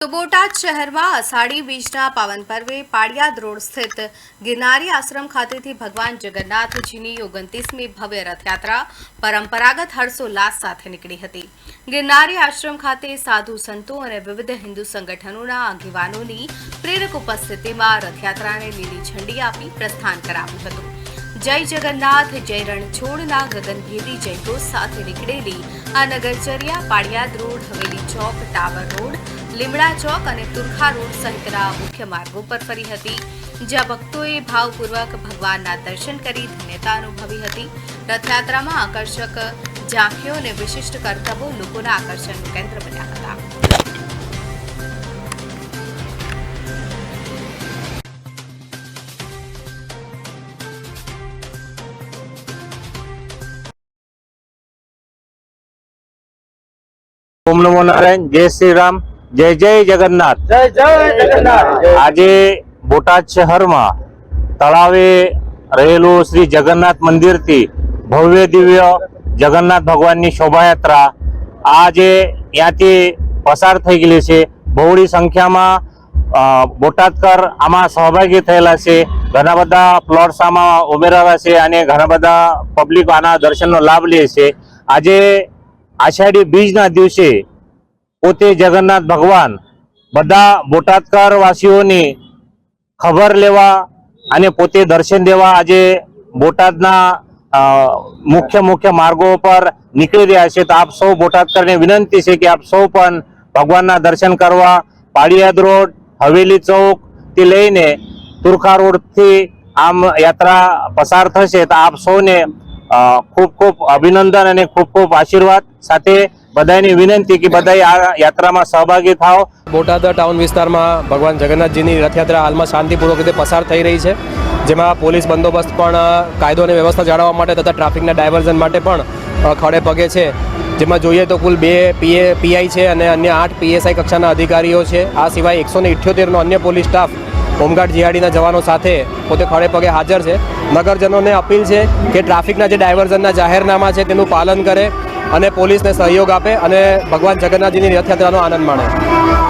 તો બોટાદ શહેરમાં અષાઢી બીજના પાવન પર્વે પાળિયાદ રોડ સ્થિત ગિરનારી આશ્રમ ખાતેથી ભગવાન જગન્નાથજીની 29મી ભવ્ય રથયાત્રા પરંપરાગત હર્ષોલ્લાસ સાથે નીકળી હતી। ગિરનારી આશ્રમ ખાતે સાધુ સંતો અને વિવિધ હિન્દુ સંગઠનોના આગેવાનોની પ્રેરક ઉપસ્થિતિમાં રથયાત્રાને લીલી ઝંડી આપી પ્રસ્થાન કરાવ્યું હતું। જય જગન્નાથ જય રણછોડના ગગનભેદી જયઘોષ સાથે નીકળેલી આ નગરચર્યા પાળિયાદ રોડ, હવેલી ચોક, ટાવર રોડ, લીમડા ચોક અને તુરખા રોડ સહિતના મુખ્ય માર્ગો પર ફરી હતી, જ્યાં ભક્તોએ ભાવપૂર્વક ભગવાનના દર્શન કરી ધન્યતા અનુભવી હતી। રથયાત્રામાં આકર્ષક ઝાંખીઓ અને વિશિષ્ટ કરતબો લોકોના આકર્ષણનું કેન્દ્ર બન્યા હતા। ओम नमो नारायण। जय श्री राम। जय जय जगन्नाथ। जय जय जगन्नाथ। આજે બોટાદ શહેરમાં તળાવે રહેલું શ્રી જગન્નાથ મંદિરથી ભવ્ય દિવ્ય જગન્નાથ ભગવાનની શોભાયાત્રા આજે ત્યાંથી પસાર થઈ ગયેલી છે। બહોળી સંખ્યામાં બોટાદકર આમાં સહભાગી થયેલા છે। ઘણા બધા પ્લોટ્સ આમાં ઉમેરાવા છે અને ઘણા બધા પબ્લિક આના દર્શનનો લાભ લે છે। આજે આષાઢી બીજના દિવસે પોતે જગન્નાથ ભગવાન બધા બોટાદકર વાસીઓની ખબર લેવા અને પોતે દર્શન દેવા આજે બોટાદના મુખ્ય માર્ગો પર નીકળી રહ્યા છે। તો આપ સૌ બોટાદકરને વિનંતી છે કે આપ સૌ પણ ભગવાનના દર્શન કરવા પાળિયાદ રોડ, હવેલી ચોક થી લઈને તુરખા રોડથી આમ યાત્રા પસાર થશે। તો આપ સૌને ખૂબ ખૂબ અભિનંદન અને ખૂબ ખૂબ આશીર્વાદ સાથે બધાની વિનંતી કે બધા આ યાત્રામાં સહભાગી થાઓ। બોટાદ ટાઉન વિસ્તારમાં ભગવાન જગન્નાથજીની રથયાત્રા હાલમાં શાંતિપૂર્વક રીતે પસાર થઈ રહી છે, જેમાં પોલીસ બંદોબસ્ત પણ કાયદો અને વ્યવસ્થા જાળવવા માટે તથા ટ્રાફિકના ડાયવર્ઝન માટે પણ ખડે પગે છે। જેમાં જોઈએ તો કુલ 2 પીઆઈ છે અને અન્ય 8 પીએસઆઈ કક્ષાના અધિકારીઓ છે। આ સિવાય 178નો અન્ય પોલીસ સ્ટાફ હોમગાર્ડ જીઆરડીના જવાનો સાથે પોતે ખડે પગે હાજર છે। નગરજનોને અપીલ છે કે ટ્રાફિકના જે ડાયવર્ઝનના જાહેરનામા છે તેનું પાલન કરે અને પોલીસને સહયોગ આપે અને ભગવાન જગન્નાથજીની રથયાત્રાનો આનંદ માણે।